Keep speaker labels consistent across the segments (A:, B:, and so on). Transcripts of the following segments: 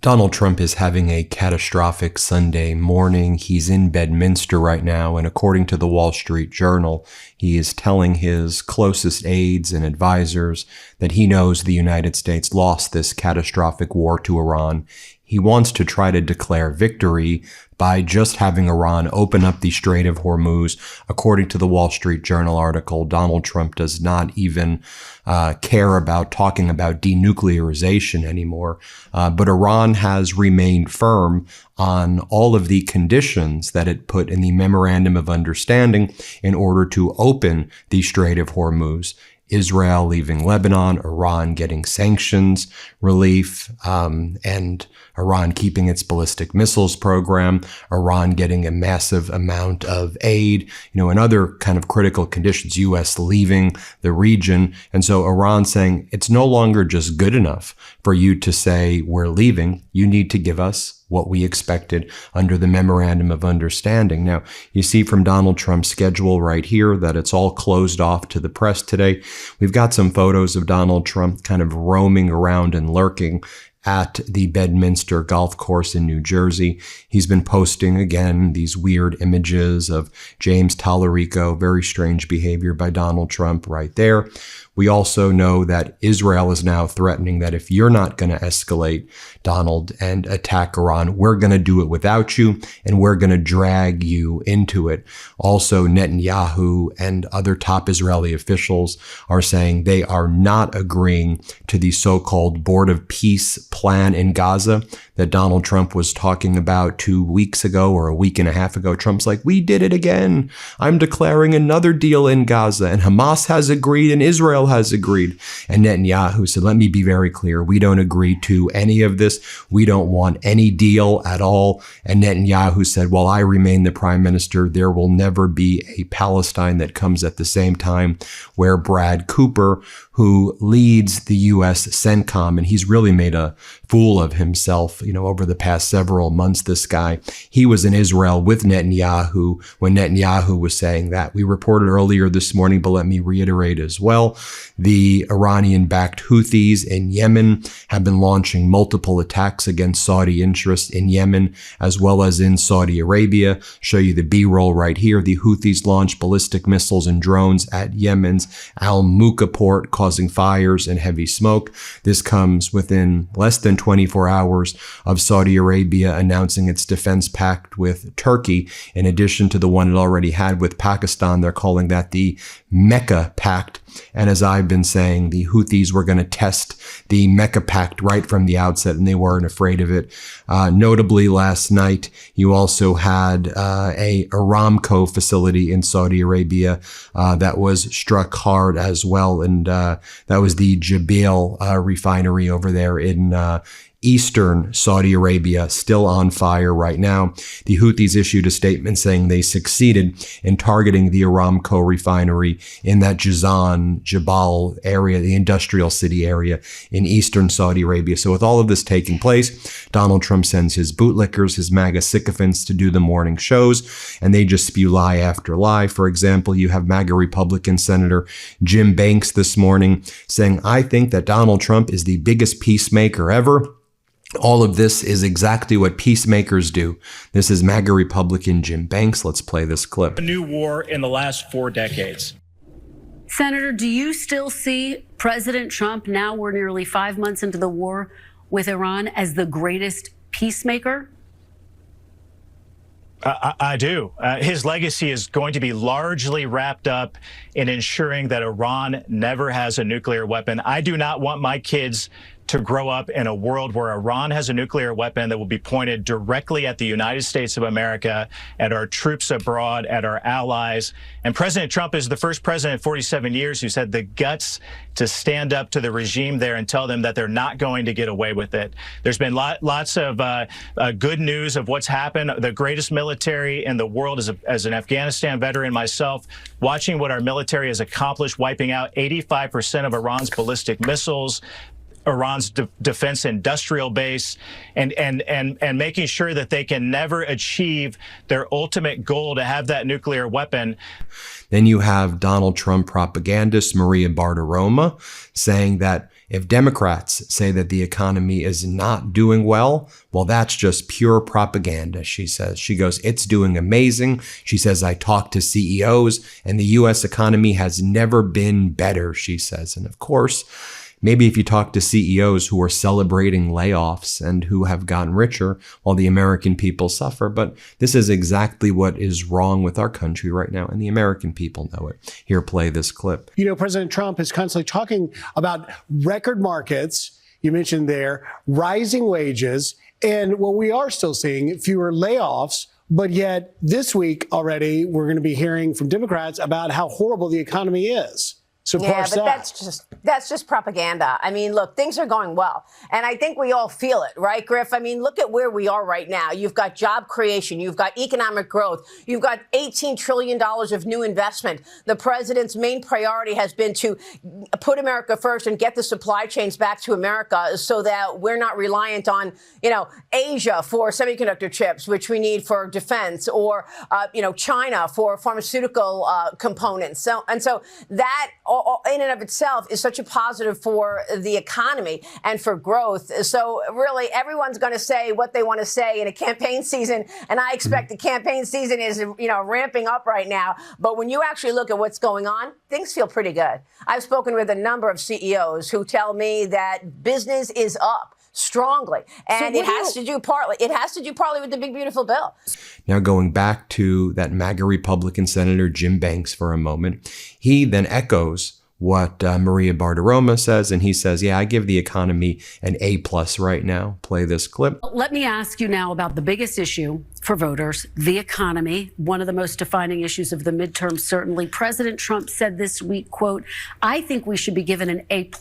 A: Donald Trump is having a catastrophic Sunday morning. He's in Bedminster right now, and according to the Wall Street Journal, he is telling his closest aides and advisors that he knows the United States lost this catastrophic war to Iran. He wants to try to declare victory by just having Iran open up the Strait of Hormuz. According to the Wall Street Journal article, Donald Trump does not even care about talking about denuclearization anymore. But Iran has remained firm on all of the conditions that it put in the Memorandum of Understanding in order to open the Strait of Hormuz. Israel leaving Lebanon, Iran getting sanctions relief, and Iran keeping its ballistic missiles program, Iran getting a massive amount of aid, and other kind of critical conditions, U.S. leaving the region. And so Iran saying it's no longer just good enough for you to say we're leaving. You need to give us what we expected under the Memorandum of Understanding. Now, you see from Donald Trump's schedule right here that it's all closed off to the press today. We've got some photos of Donald Trump kind of roaming around and lurking at the Bedminster golf course in New Jersey. He's been posting, again, these weird images of James Tallarico, very strange behavior by Donald Trump right there. We also know that Israel is now threatening that if you're not going to escalate, Donald, and attack Iran, we're going to do it without you, and we're going to drag you into it. Also, Netanyahu and other top Israeli officials are saying they are not agreeing to the so-called Board of Peace plan in Gaza that Donald Trump was talking about 2 weeks ago or a week and a half ago. Trump's like, we did it again. I'm declaring another deal in Gaza, and Hamas has agreed and Israel has agreed. And Netanyahu said, let me be very clear. We don't agree to any of this. We don't want any deal at all. And Netanyahu said, while I remain the prime minister, there will never be a Palestine that comes at the same time, where Brad Cooper, who leads the U.S. CENTCOM, and he's really made a fool of himself, over the past several months, this guy, he was in Israel with Netanyahu when Netanyahu was saying that. We reported earlier this morning, but let me reiterate as well, the Iranian-backed Houthis in Yemen have been launching multiple attacks against Saudi interests in Yemen, as well as in Saudi Arabia. Show you the B-roll right here. The Houthis launched ballistic missiles and drones at Yemen's Al-Muqa port, causing fires and heavy smoke. This comes within less than 24 hours of Saudi Arabia announcing its defense pact with Turkey, in addition to the one it already had with Pakistan. They're calling that the Mecca Pact. And as I've been saying, the Houthis were going to test the Mecca Pact right from the outset, and they weren't afraid of it. Notably, last night, you also had a Aramco facility in Saudi Arabia that was struck hard as well. And that was the Jabil refinery over there in eastern Saudi Arabia, still on fire right now. The Houthis issued a statement saying they succeeded in targeting the Aramco refinery in that Jabal area, the industrial city area in eastern Saudi Arabia. So with all of this taking place, Donald Trump sends his bootlickers, his MAGA sycophants, to do the morning shows, and they just spew lie after lie. For example, you have MAGA Republican Senator Jim Banks this morning saying, I think that Donald Trump is the biggest peacemaker ever. All of this is exactly what peacemakers do. This is MAGA Republican Jim Banks. Let's play this clip.
B: A new war in the last 4 decades.
C: Senator, do you still see President Trump, now we're nearly 5 months into the war with Iran, as the greatest peacemaker?
B: I do. His legacy is going to be largely wrapped up in ensuring that Iran never has a nuclear weapon. I do not want my kids to grow up in a world where Iran has a nuclear weapon that will be pointed directly at the United States of America, at our troops abroad, at our allies. And President Trump is the first president in 47 years who's had the guts to stand up to the regime there and tell them that they're not going to get away with it. There's been lots of good news of what's happened. The greatest military in the world, as an Afghanistan veteran myself, watching what our military has accomplished, wiping out 85% of Iran's ballistic missiles, Iran's defense industrial base, and making sure that they can never achieve their ultimate goal to have that nuclear weapon.
A: Then you have Donald Trump propagandist Maria Bartiromo saying that If Democrats say that the economy is not doing well, well, that's just pure propaganda, she says. She goes, it's doing amazing. She says, I talked to CEOs and the U.S. economy has never been better, she says. And of course, maybe if you talk to CEOs who are celebrating layoffs and who have gotten richer while the American people suffer, but this is exactly what is wrong with our country right now, and the American people know it. Here, play this clip.
D: You know, President Trump is constantly talking about record markets, you mentioned there, rising wages, and what we are still seeing, fewer layoffs. But yet this week already, we're going to be hearing from Democrats about how horrible the economy is. So
E: yeah, but that's just propaganda. I mean, look, things are going well. And I think we all feel it, right, Griff? I mean, look at where we are right now. You've got job creation. You've got economic growth. You've got $18 trillion of new investment. The president's main priority has been to put America first and get the supply chains back to America so that we're not reliant on, Asia for semiconductor chips, which we need for defense, or, China for pharmaceutical components. So that in and of itself is such a positive for the economy and for growth. So really, everyone's going to say what they want to say in a campaign season. And I expect the campaign season is, ramping up right now. But when you actually look at what's going on, things feel pretty good. I've spoken with a number of CEOs who tell me that business is up strongly. And it has to do partly with the big, beautiful bill.
A: Now, going back to that MAGA Republican Senator Jim Banks for a moment, he then echoes what Maria Bartiromo says, and he says, yeah, I give the economy an A+ right now. Play this clip.
C: Let me ask you now about the biggest issue for voters, the economy, one of the most defining issues of the midterm, certainly. President Trump said this week, quote, I think we should be given an A+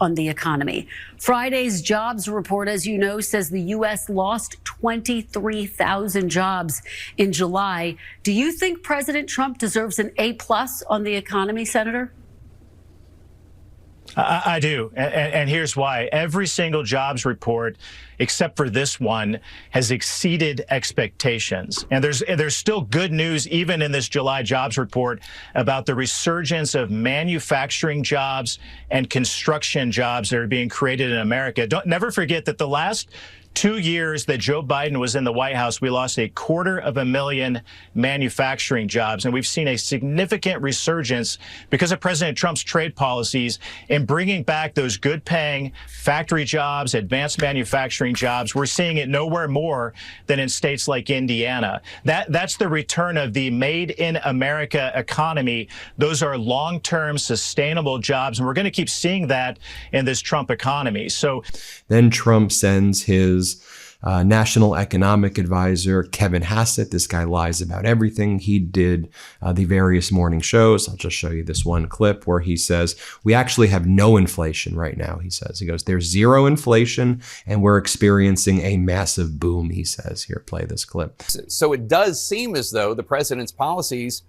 C: on the economy. Friday's jobs report, as you know, says the U.S. lost 23,000 jobs in July. Do you think President Trump deserves an A+ on the economy, Senator?
B: I do. And here's why. Every single jobs report, except for this one, has exceeded expectations. And there's still good news, even in this July jobs report, about the resurgence of manufacturing jobs and construction jobs that are being created in America. Never forget that the last 2 years that Joe Biden was in the White House, we lost 250,000 manufacturing jobs. And we've seen a significant resurgence because of President Trump's trade policies in bringing back those good paying factory jobs, advanced manufacturing jobs. We're seeing it nowhere more than in states like Indiana. That's the return of the Made in America economy. Those are long-term sustainable jobs. And we're going to keep seeing that in this Trump economy. So
A: then Trump sends his national economic advisor, Kevin Hassett. This guy lies about everything. He did the various morning shows. I'll just show you this one clip where he says, we actually have no inflation right now, he says. He goes, there's zero inflation and we're experiencing a massive boom, he says. Here, play this clip.
F: So it does seem as though the president's policies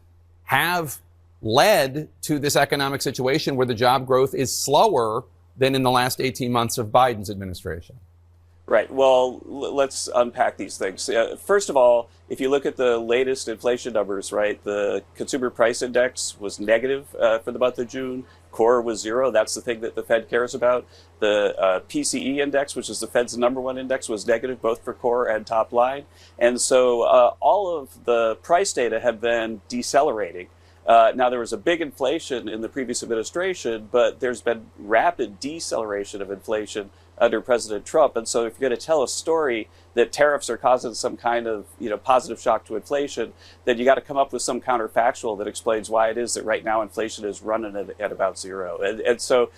F: have led to this economic situation where the job growth is slower than in the last 18 months of Biden's administration.
G: Right. Well, let's unpack these things. First of all, if you look at the latest inflation numbers, right, the consumer price index was negative for the month of June. Core was 0. That's the thing that the Fed cares about. The PCE index, which is the Fed's #1 index, was negative both for core and top line. And so all of the price data have been decelerating. Now, there was a big inflation in the previous administration, but there's been rapid deceleration of inflation under President Trump. And so if you're going to tell a story that tariffs are causing some kind of positive shock to inflation, then you got to come up with some counterfactual that explains why it is that right now inflation is running at about 0. And so,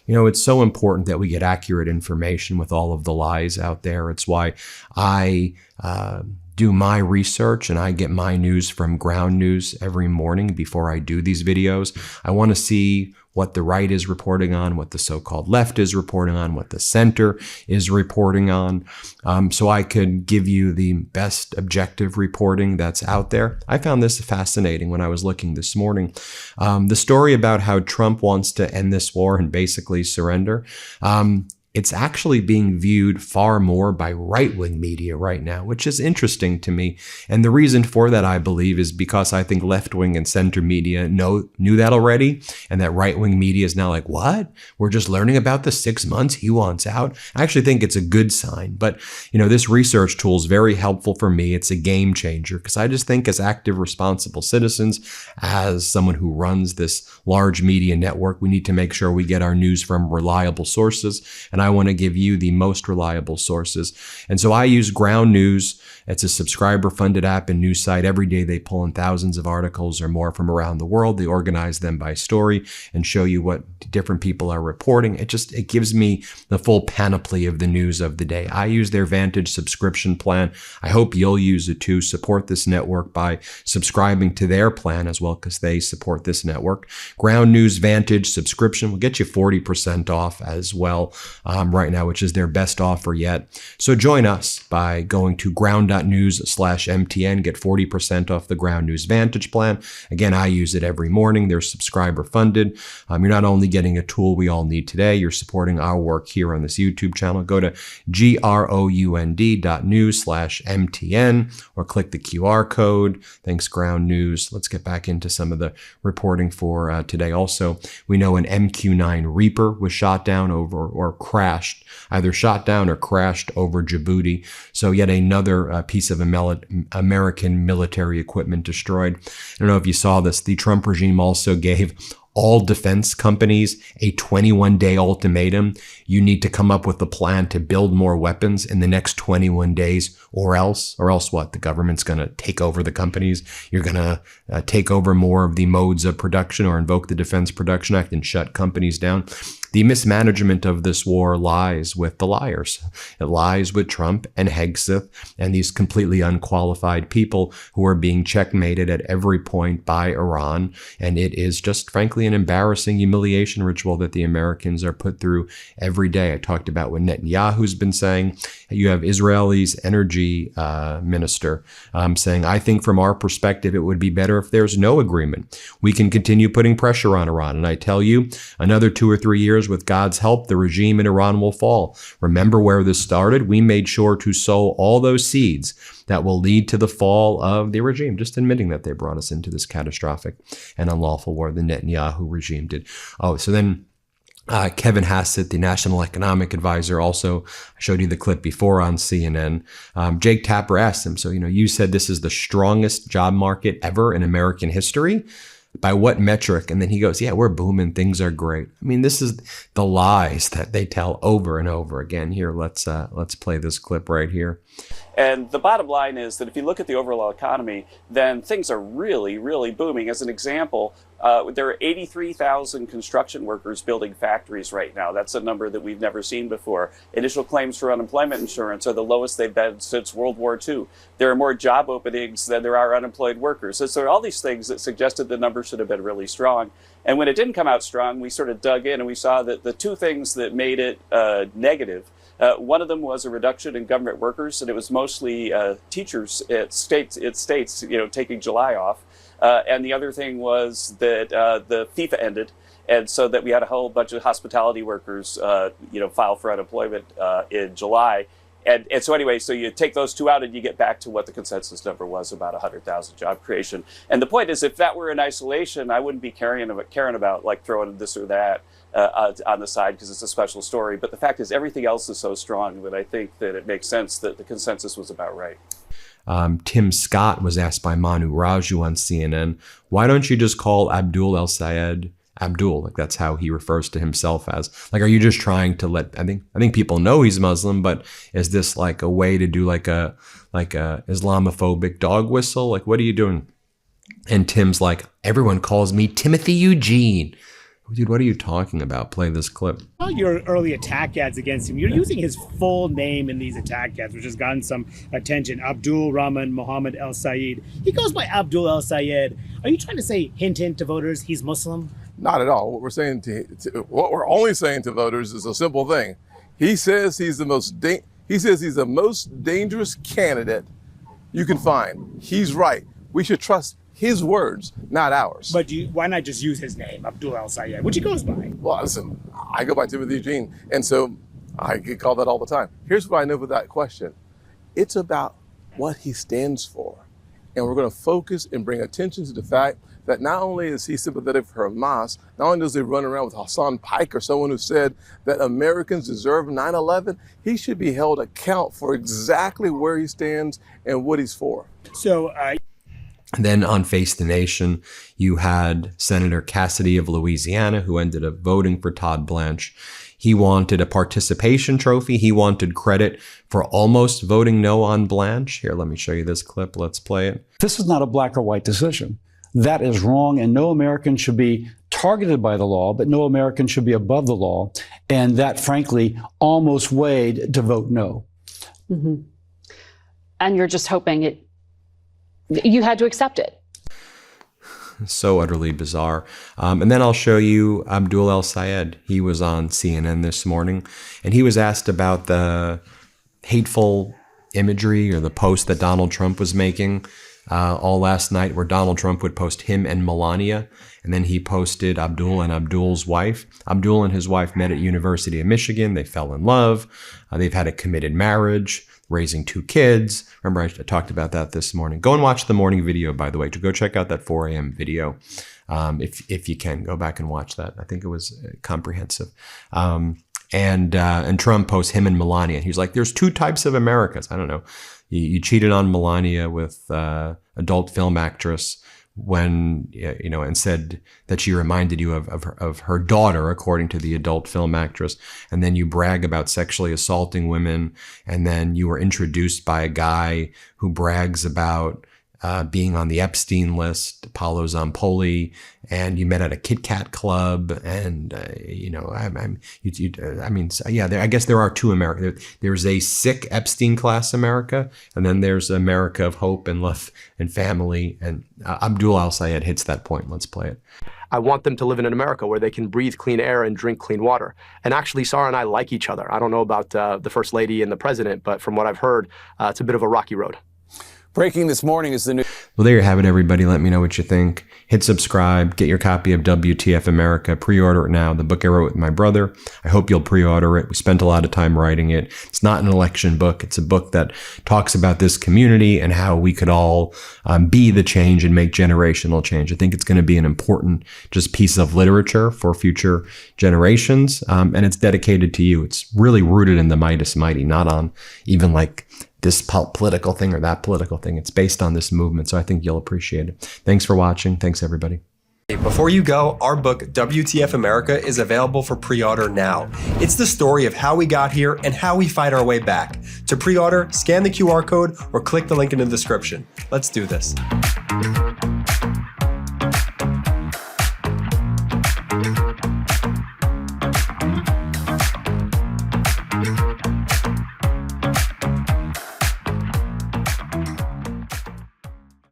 A: it's so important that we get accurate information with all of the lies out there. It's why I do my research and I get my news from ground news every morning before I do these videos. I want to see what the right is reporting on, what the so-called left is reporting on, what the center is reporting on, so I could give you the best objective reporting that's out there. I found this fascinating when I was looking this morning. The story about how Trump wants to end this war and basically surrender. it's actually being viewed far more by right-wing media right now, which is interesting to me. And the reason for that, I believe, is because I think left-wing and center media knew that already, and that right-wing media is now like, what? We're just learning about the 6 months he wants out. I actually think it's a good sign. But, this research tool is very helpful for me. It's a game changer because I just think as active, responsible citizens, as someone who runs this large media network, we need to make sure we get our news from reliable sources. And I want to give you the most reliable sources. And so I use Ground News. It's a subscriber-funded app and news site. Every day they pull in thousands of articles or more from around the world. They organize them by story and show you what different people are reporting. It gives me the full panoply of the news of the day. I use their Vantage subscription plan. I hope you'll use it too. Support this network by subscribing to their plan as well, because they support this network. Ground News Vantage subscription will get you 40% off as well right now, which is their best offer yet. So join us by going to ground.news/MTN. Get 40% off the Ground News Vantage plan. Again, I use it every morning. They're subscriber funded. You're not only getting a tool we all need today, you're supporting our work here on this YouTube channel. Go to ground.news/MTN or click the QR code. Thanks, Ground News. Let's get back into some of the reporting for today. Also, we know an MQ-9 Reaper was shot down over or crashed, either shot down or crashed over Djibouti. So yet another piece of American military equipment destroyed. I don't know if you saw this. The Trump regime also gave all defense companies a 21-day ultimatum. You need to come up with a plan to build more weapons in the next 21 days, or else what? The government's going to take over the companies. You're going to take over more of the modes of production or invoke the Defense Production Act and shut companies down. The mismanagement of this war lies with the liars. It lies with Trump and Hegseth and these completely unqualified people who are being checkmated at every point by Iran. And it is just, frankly, an embarrassing humiliation ritual that the Americans are put through every day. I talked about what Netanyahu's been saying. You have Israel's energy minister saying, I think from our perspective, it would be better if there's no agreement. We can continue putting pressure on Iran. And I tell you, another 2 or 3 years, with God's help, the regime in Iran will fall. Remember where this started? We made sure to sow all those seeds that will lead to the fall of the regime, just admitting that they brought us into this catastrophic and unlawful war. The Netanyahu regime did. Oh, so then Kevin Hassett, the National Economic Advisor, also, I showed you the clip before on CNN. Jake Tapper asked him, so, you said this is the strongest job market ever in American history. By what metric? And then he goes, yeah, we're booming. Things are great. I mean, this is the lies that they tell over and over again. Here, let's play this clip right here.
G: And the bottom line is that if you look at the overall economy, then things are really, really booming. As an example, there are 83,000 construction workers building factories right now. That's a number that we've never seen before. Initial claims for unemployment insurance are the lowest they've been since World War II. There are more job openings than there are unemployed workers. So there are all these things that suggested the numbers should have been really strong. And when it didn't come out strong, we sort of dug in and we saw that the two things that made it negative, one of them was a reduction in government workers, and it was mostly teachers at states, taking July off. And the other thing was that the FIFA ended, and so that we had a whole bunch of hospitality workers, file for unemployment in July. And so anyway, so you take those two out and you get back to what the consensus number was, about 100,000 job creation. And the point is, if that were in isolation, I wouldn't be caring about like throwing this or that on the side because it's a special story. But the fact is, everything else is so strong that I think that it makes sense that the consensus was about right.
A: Tim Scott was asked by Manu Raju on CNN, why don't you just call Abdul El-Sayed Abdul? Like, that's how he refers to himself as. Like, are you just trying to I think people know he's Muslim, but is this like a way to do like a Islamophobic dog whistle? Like, what are you doing? And Tim's like, everyone calls me Timothy Eugene. Dude, what are you talking about? Play this clip.
H: All your early attack ads against him, you're using his full name in these attack ads, which has gotten some attention. Abdul Rahman Mohammed El-Sayed. He goes by Abdul El-Sayed. Are you trying to say, hint, hint to voters, he's Muslim?
I: Not at all. What we're only saying to voters is a simple thing. He says he's the most dangerous candidate you can find. He's right. We should trust his words, not ours.
H: But why not just use his name, Abdul El-Sayed, which he goes by?
I: Well, listen, I go by Timothy Eugene, and so I get called that all the time. Here's what I know with that question. It's about what he stands for. And we're going to focus and bring attention to the fact that not only is he sympathetic for Hamas, not only does he run around with Hassan Pike or someone who said that Americans deserve 9/11, he should be held account for exactly where he stands and what he's for.
H: So,
A: Then on Face the Nation, you had Senator Cassidy of Louisiana, who ended up voting for Todd Blanche. He wanted a participation trophy. He wanted credit for almost voting no on Blanche. Here, let me show you this clip. Let's play it.
J: This is not a black or white decision. That is wrong, and no American should be targeted by the law, but no American should be above the law. And that, frankly, almost weighed to vote no.
K: Mm-hmm. And you're just hoping you had to accept it.
A: So utterly bizarre. And then I'll show you Abdul El-Sayed. He was on CNN this morning, and he was asked about the hateful imagery or the post that Donald Trump was making all last night, where Donald Trump would post him and Melania, and then he posted Abdul and Abdul's wife. Abdul and his wife met at University of Michigan. They fell in love. They've had a committed marriage, raising 2 kids. Remember, I talked about that this morning. Go and watch the morning video, by the way. Go check out that 4 a.m. video. If you can, go back and watch that. I think it was comprehensive. And Trump posts him and Melania. He's like, there's 2 types of Americas. I don't know. You cheated on Melania with adult film actress when, and said that she reminded you of her daughter, according to the adult film actress. And then you brag about sexually assaulting women. And then you were introduced by a guy who brags about being on the Epstein list, Paolo Zampoli, and you met at a Kit Kat club, and I guess there are 2 America. There's a sick Epstein class America, and then there's America of hope and love and family. And Abdul El-Sayed hits that point. Let's play it.
L: I want them to live in an America where they can breathe clean air and drink clean water. And actually, Sarah and I like each other. I don't know about the First Lady and the President, but from what I've heard, it's a bit of a rocky road.
F: Breaking this morning is the new...
A: Well, there you have it, everybody. Let me know what you think. Hit subscribe. Get your copy of WTF America. Pre-order it now. The book I wrote with my brother. I hope you'll pre-order it. We spent a lot of time writing it. It's not an election book. It's a book that talks about this community and how we could all be the change and make generational change. I think it's going to be an important just piece of literature for future generations. And it's dedicated to you. It's really rooted in the Midas Mighty, not on even like this political thing or that political thing. It's based on this movement, so I think you'll appreciate it. Thanks for watching. Thanks, everybody.
M: Before you go, our book, WTF America, is available for pre-order now. It's the story of how we got here and how we fight our way back. To pre-order, scan the QR code or click the link in the description. Let's do this.